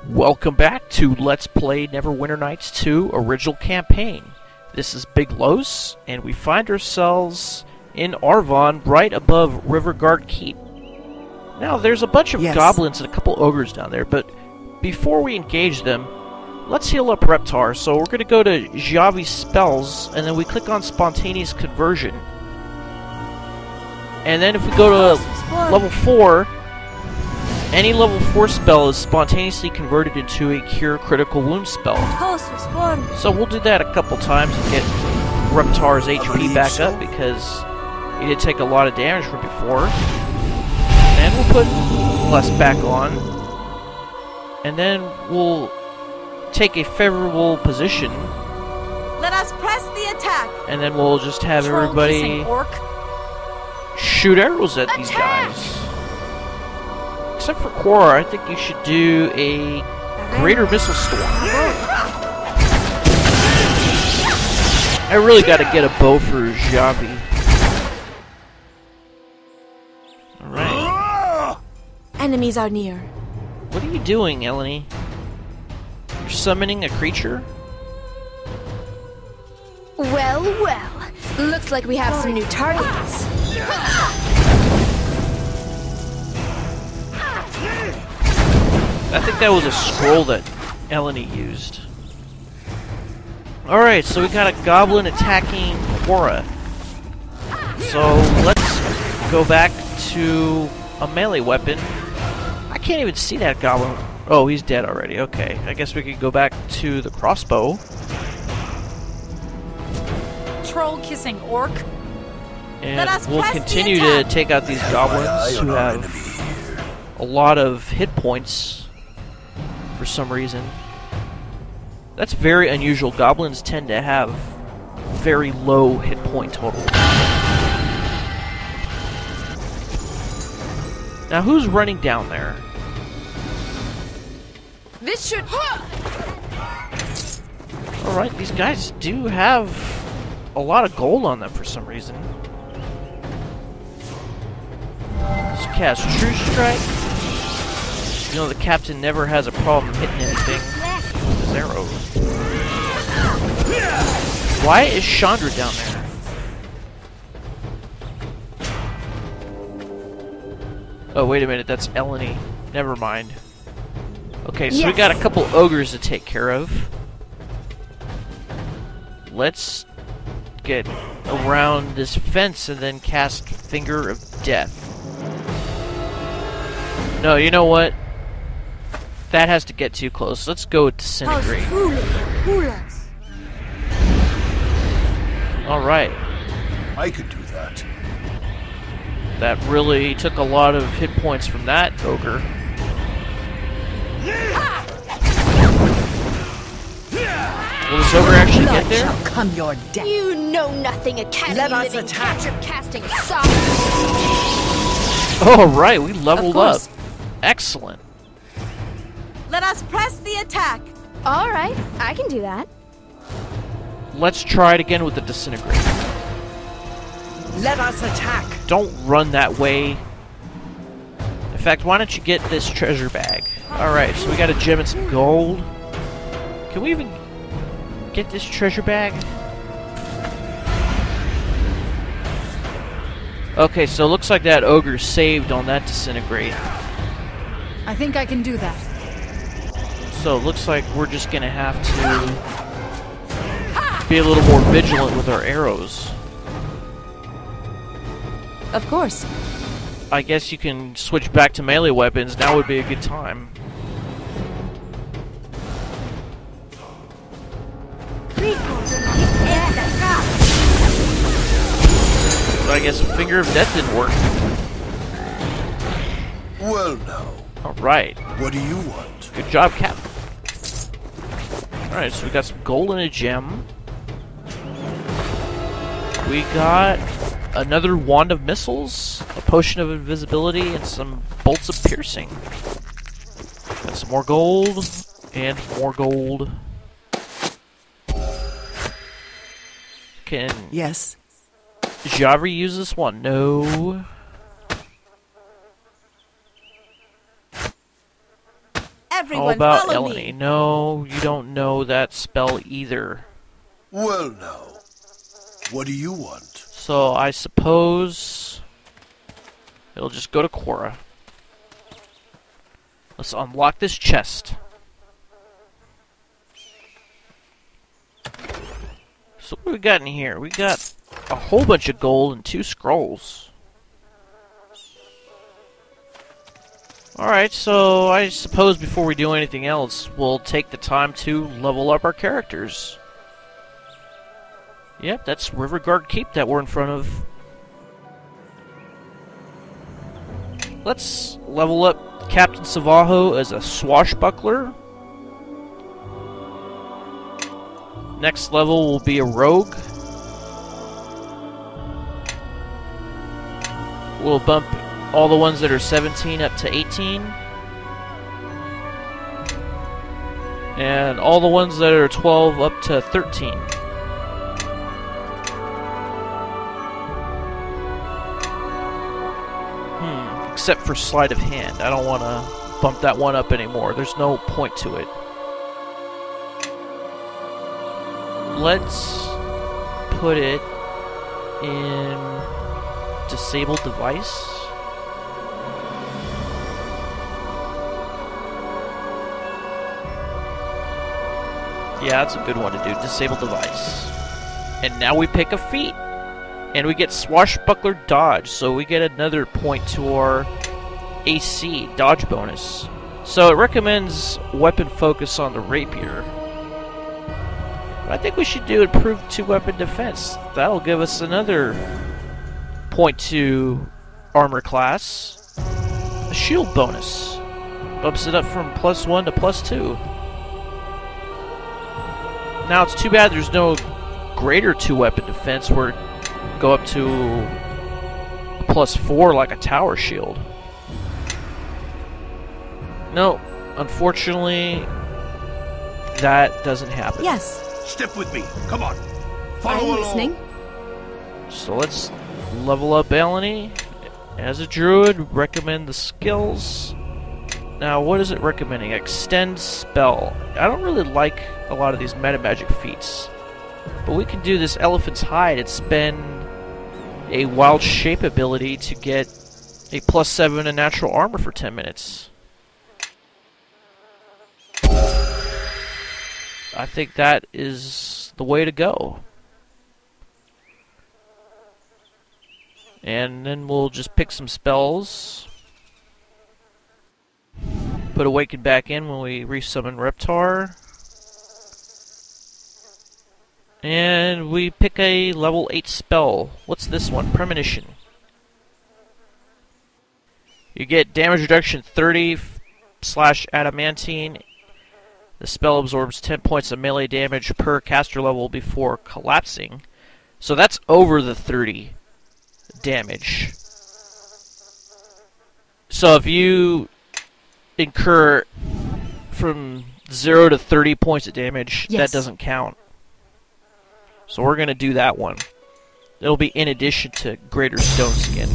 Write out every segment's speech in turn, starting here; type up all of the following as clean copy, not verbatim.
Welcome back to Let's Play Neverwinter Nights 2 Original Campaign. This is Big Los, and we find ourselves in Arvon, right above Riverguard Keep. Now, there's a bunch of goblins and a couple ogres down there, but before we engage them, let's heal up Reptar. So we're going to go to Javi's spells, and then we click on Spontaneous Conversion. And then if we go to level 4, any level 4 spell is spontaneously converted into a Cure Critical Wound spell. So we'll do that a couple times and get Reptar's HP back up, because he did take a lot of damage from before. And we'll put Bless back on. And then we'll take a favorable position. Let us press the attack! And then we'll just have everybody shoot arrows at these guys. Except for Quora, I think you should do a Greater Missile Storm. I really gotta get a bow for Javi. Alright. Enemies are near. What are you doing, Eleni? You're summoning a creature? Well, well. Looks like we have some new targets. I think that was a scroll that Eleni used. Alright, so we got a goblin attacking Aurora. So let's go back to a melee weapon. I can't even see that goblin. Oh, he's dead already. Okay, I guess we could go back to the crossbow. Troll-kissing orc. And we'll continue to take out these goblins who have a lot of hit points. For some reason. That's very unusual. Goblins tend to have very low hit point total. Now who's running down there? This should... Alright, these guys do have a lot of gold on them for some reason. Let's cast True Strike. You know, the captain never has a problem hitting anything with his arrows. Why is Chandra down there? Oh, wait a minute, that's Eleni. Never mind. Okay, so we got a couple ogres to take care of. Let's get around this fence and then cast Finger of Death. No, you know what? That has to get too close. Let's go with Disintegrate. Alright. I could do that. That really took a lot of hit points from that ogre. Will this ogre actually get there? Shall come your death. You know nothing, Academy. Let us living attack. cantrip casting soft. Alright, we leveled up. Excellent. Let us press the attack! Alright, I can do that. Let's try it again with the Disintegrate. Let us attack. Don't run that way. In fact, why don't you get this treasure bag? Alright, so we got a gem and some gold. Can we even get this treasure bag? Okay, so it looks like that ogre saved on that Disintegrate. I think I can do that. So it looks like we're just gonna have to be a little more vigilant with our arrows. Of course. I guess you can switch back to melee weapons. Now would be a good time. So I guess Finger of Death didn't work. Well, now. Alright. What do you want? Good job, Cap. Alright, so we got some gold and a gem. We got another Wand of Missiles, a Potion of Invisibility, and some Bolts of Piercing. Got some more gold, and more gold. Can Javi use this one? No. Everyone, How about follow Eleni? me. No, you don't know that spell either. Well, now. What do you want? So I suppose it'll just go to Cora. Let's unlock this chest. So what do we got in here? We got a whole bunch of gold and 2 scrolls. Alright, so I suppose before we do anything else, we'll take the time to level up our characters. Yep, that's Riverguard Keep that we're in front of. Let's level up Captain Savajo as a swashbuckler. Next level will be a rogue. We'll bump all the ones that are 17 up to 18. And all the ones that are 12 up to 13. Except for sleight of hand. I don't want to bump that one up anymore. There's no point to it. Let's put it in disabled device. Yeah, that's a good one to do. Disabled device. And now we pick a feat. And we get Swashbuckler Dodge, so we get another point to our AC dodge bonus. So it recommends weapon focus on the rapier. I think we should do improved 2-weapon defense. That'll give us another point to armor class. A shield bonus. Bumps it up from +1 to +2. Now it's too bad there's no greater 2-weapon defense where it go up to a +4 like a tower shield. No, unfortunately, that doesn't happen. Yes. Step with me. Come on. Follow along. Listening. So let's level up Eleni. As a druid, recommend the skills. Now, what is it recommending? Extend spell. I don't really like a lot of these meta magic feats. But we can do this Elephant's Hide and spend a Wild Shape ability to get a +7 in natural armor for 10 minutes. I think that is the way to go. And then we'll just pick some spells. Put Awaken back in when we resummon Reptar. And we pick a level 8 spell. What's this one? Premonition. You get damage reduction 30 / adamantine. The spell absorbs 10 points of melee damage per caster level before collapsing. So that's over the 30 damage. So if you incur from 0 to 30 points of damage, Yes. that doesn't count. So we're going to do that one. It'll be in addition to Greater Stone Skin.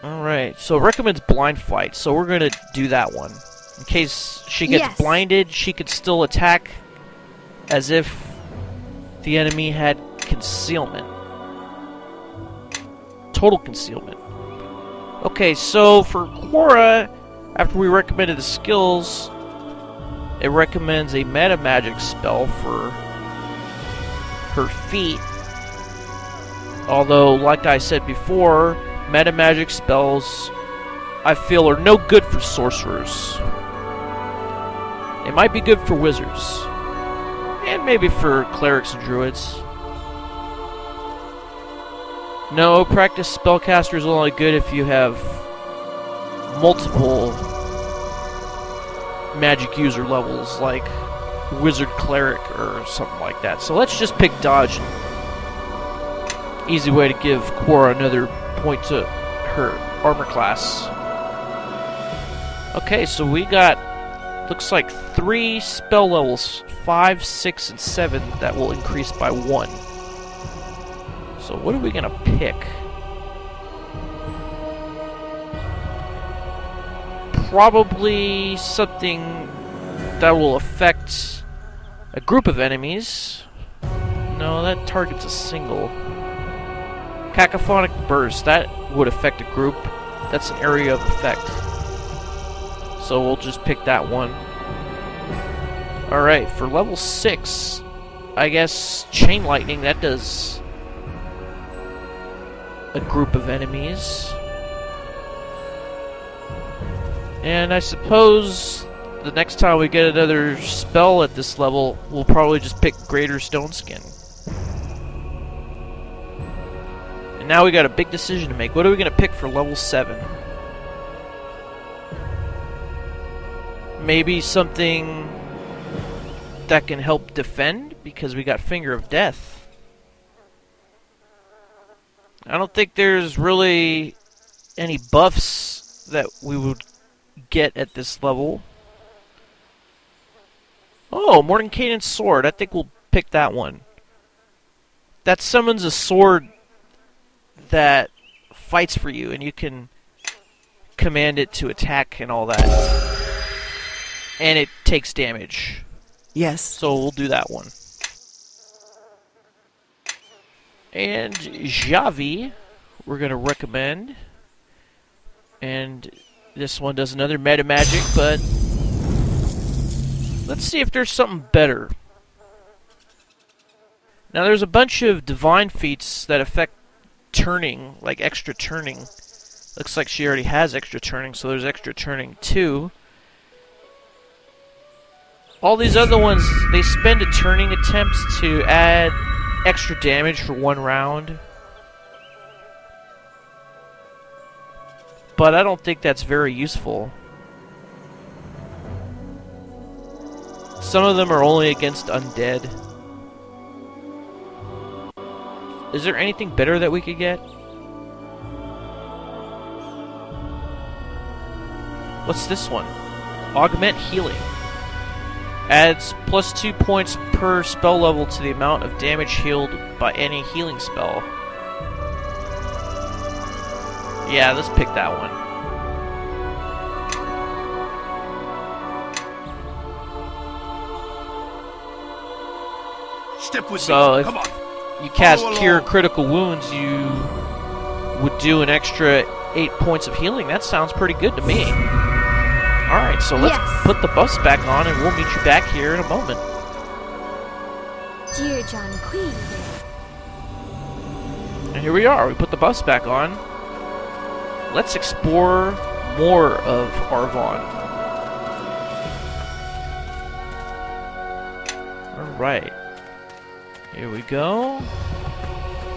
Alright, so it recommends Blind Fight, so we're going to do that one. In case she gets blinded, she could still attack as if the enemy had concealment. Total concealment. Okay, so for Cora, after we recommended the skills, it recommends a meta magic spell for her feat. Although, like I said before, meta magic spells I feel are no good for sorcerers. They might be good for wizards. And maybe for clerics and druids. No, practice spellcaster is only good if you have multiple magic user levels, like wizard cleric or something like that. So let's just pick dodge. Easy way to give Cora another point to her armor class. Okay, so we got, looks like 3 spell levels, 5, 6, and 7, that will increase by 1. So what are we gonna pick? probably something that will affect a group of enemies. No, that targets a single. Cacophonic Burst, that would affect a group. That's an area of effect. So we'll just pick that one. Alright, for level 6, I guess Chain Lightning, that does a group of enemies. And I suppose the next time we get another spell at this level, we'll probably just pick Greater Stone Skin. And now we got a big decision to make. What are we going to pick for level 7? Maybe something that can help defend, because we got Finger of Death. I don't think there's really any buffs that we would get at this level. Oh, Mordenkainen's Sword. I think we'll pick that one. That summons a sword that fights for you, and you can command it to attack and all that. And it takes damage. Yes. So we'll do that one. And Javi, we're going to recommend. And this one does another meta magic, but let's see if there's something better. Now there's a bunch of divine feats that affect turning, like extra turning. Looks like she already has extra turning, so there's extra turning too. All these other ones, they spend a turning attempt to add extra damage for 1 round. But I don't think that's very useful. Some of them are only against undead. Is there anything better that we could get? What's this one? Augment Healing. Adds +2 points per spell level to the amount of damage healed by any healing spell. Yeah, let's pick that one. Step with So me. if Come on. you cast Follow Cure along. Critical Wounds, you would do an extra 8 points of healing. That sounds pretty good to me. Alright, so let's Yes. put the buffs back on and we'll meet you back here in a moment. Dear John Queen. And here we are, we put the buffs back on. Let's explore more of Arvon. Alright. Here we go.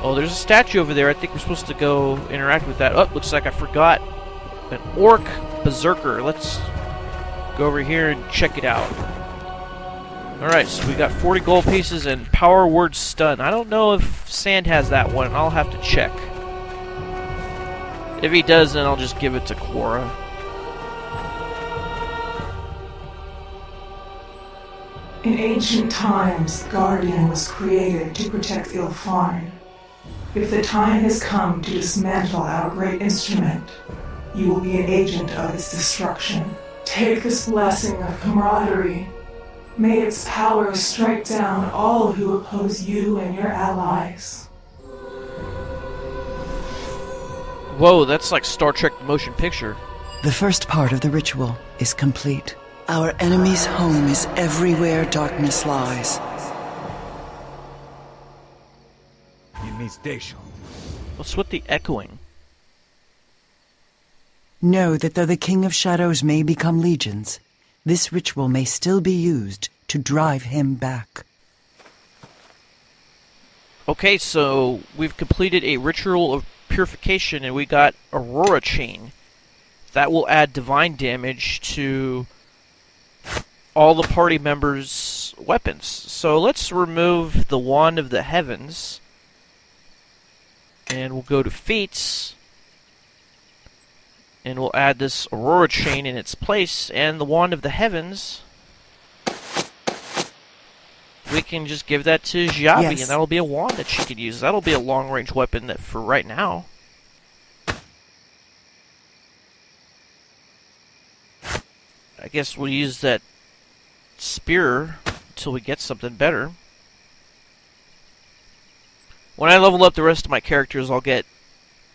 Oh, there's a statue over there. I think we're supposed to go interact with that. Oh, looks like I forgot. An orc berserker. Let's go over here and check it out. Alright, so we got 40 gold pieces and power word stun. I don't know if Sand has that one. I'll have to check. If he does, then I'll just give it to Quora. In ancient times, the Guardian was created to protect Ilfarn. If the time has come to dismantle our great instrument, you will be an agent of its destruction. Take this blessing of camaraderie. May its power strike down all who oppose you and your allies. Whoa, that's like Star Trek the motion picture. The first part of the ritual is complete. Our enemy's home is everywhere darkness lies. What's with the echoing? Know that though the King of Shadows may become legions, this ritual may still be used to drive him back. Okay, so we've completed a ritual of purification and we got Aurora Chain. That will add divine damage to all the party members' weapons. So let's remove the Wand of the Heavens. And we'll go to Feats. And we'll add this Aurora Chain in its place. And the Wand of the Heavens, we can just give that to Javi, Yes. and that'll be a wand that she could use. That'll be a long-range weapon that for right now. I guess we'll use that spear until we get something better. When I level up the rest of my characters, I'll get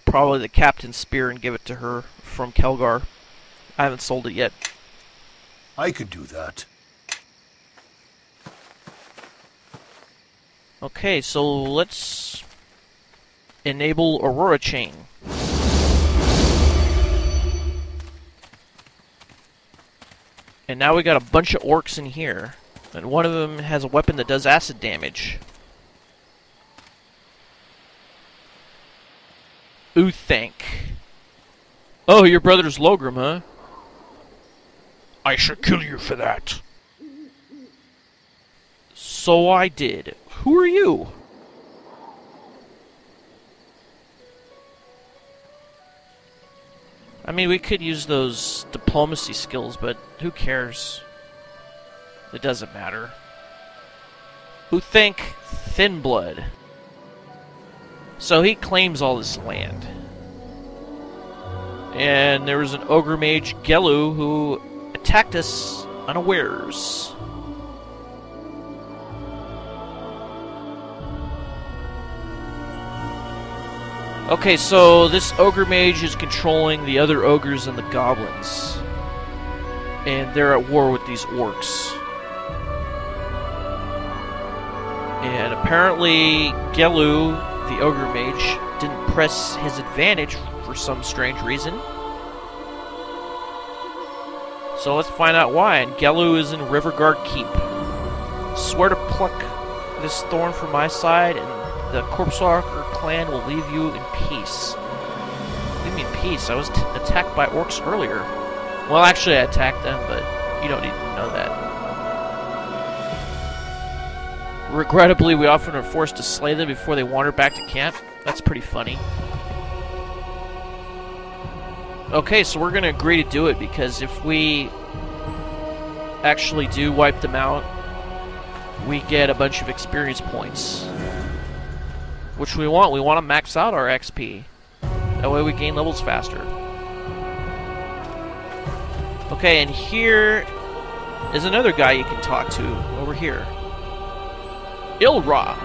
probably the captain's spear and give it to her from Kelgar. I haven't sold it yet. I could do that. Okay, so let's enable Aurora chain. And now we got a bunch of orcs in here. And one of them has a weapon that does acid damage. Uthanck. Oh, your brother's Logram, huh? I should kill you for that. So I did. Who are you? I mean, we could use those diplomacy skills, but who cares? It doesn't matter. Uthanck Thin-Blood. So he claims all this land. And there was an ogre mage, Ghellu, who attacked us unawares. Okay, so this ogre mage is controlling the other ogres and the goblins. And they're at war with these orcs. And apparently Ghellu, the ogre mage, didn't press his advantage for some strange reason. So let's find out why. And Ghellu is in Riverguard Keep. Swear to pluck this thorn from my side, and the Corpsewalker Clan will leave you in peace. Leave me in peace? I was attacked by orcs earlier. Well, actually I attacked them, but you don't need to know that. Regrettably, we often are forced to slay them before they wander back to camp. That's pretty funny. Okay, so we're going to agree to do it, because if we actually do wipe them out, we get a bunch of experience points. Which we want. We want to max out our XP. That way we gain levels faster. Okay, and here is another guy you can talk to over here. Ilra.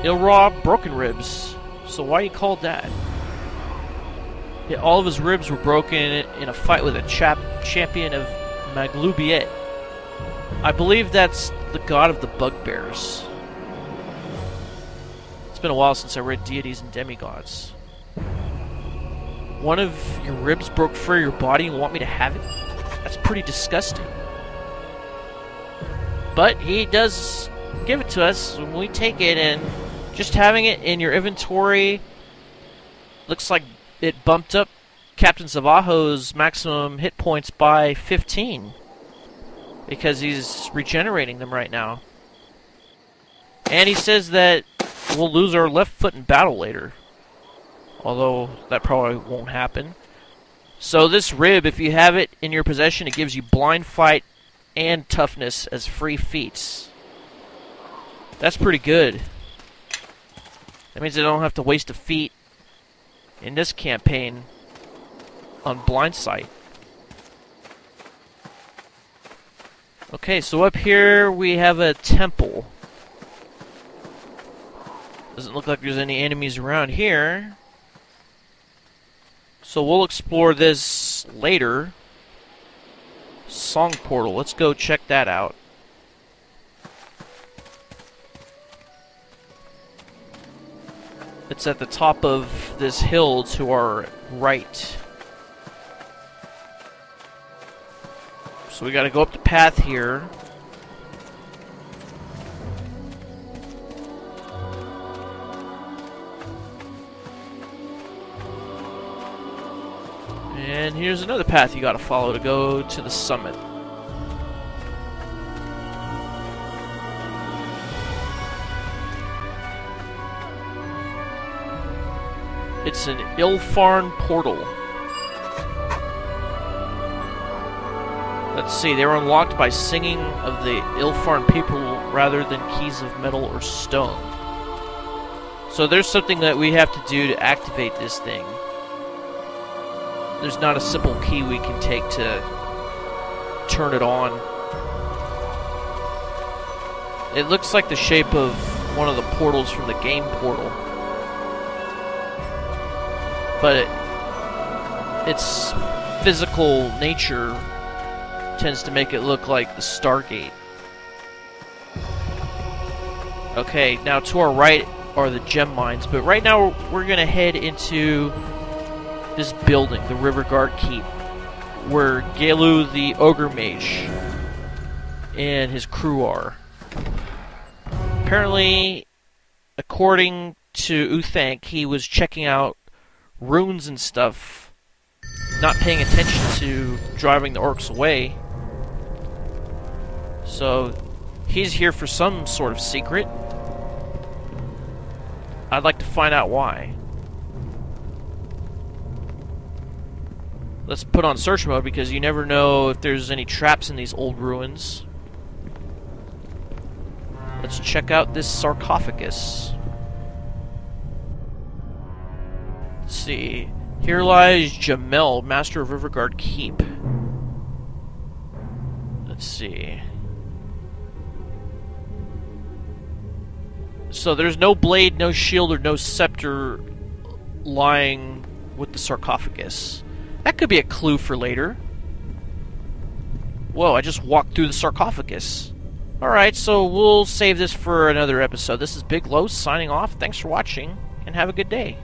Ilra broken ribs. So why are you called that? Yeah, all of his ribs were broken in a fight with a champion of Maglubiet. I believe that's the god of the bugbears. It's been a while since I read Deities and Demigods. One of your ribs broke free of your body and want me to have it? That's pretty disgusting. But he does give it to us when we take it, and just having it in your inventory looks like it bumped up Captain Savajo's maximum hit points by 15. Because he's regenerating them right now. And he says that we'll lose our left foot in battle later. Although, that probably won't happen. So this rib, if you have it in your possession, it gives you blind fight and toughness as free feats. That's pretty good. That means I don't have to waste a feat in this campaign on blind sight. Okay, so up here we have a temple. Doesn't look like there's any enemies around here. So we'll explore this later. Song portal, let's go check that out. It's at the top of this hill to our right. So we gotta go up the path here. And here's another path you gotta follow to go to the summit. It's an Ilfarn portal. Let's see, they were unlocked by singing of the Ilfarn people rather than keys of metal or stone. So there's something that we have to do to activate this thing. There's not a simple key we can take to turn it on. It looks like the shape of one of the portals from the game Portal. But its physical nature tends to make it look like the Stargate. Okay, now to our right are the gem mines, but right now we're gonna head into this building, the Riverguard Keep, where Ghellu the ogre mage and his crew are. Apparently, according to Uthanck, he was checking out runes and stuff, not paying attention to driving the orcs away. So, he's here for some sort of secret. I'd like to find out why. Let's put on search mode because you never know if there's any traps in these old ruins. Let's check out this sarcophagus. Let's see. Here lies Jamel, master of Riverguard Keep. Let's see. So there's no blade, no shield, or no scepter lying with the sarcophagus. That could be a clue for later. Whoa, I just walked through the sarcophagus. Alright, so we'll save this for another episode. This is Big Los signing off. Thanks for watching, and have a good day.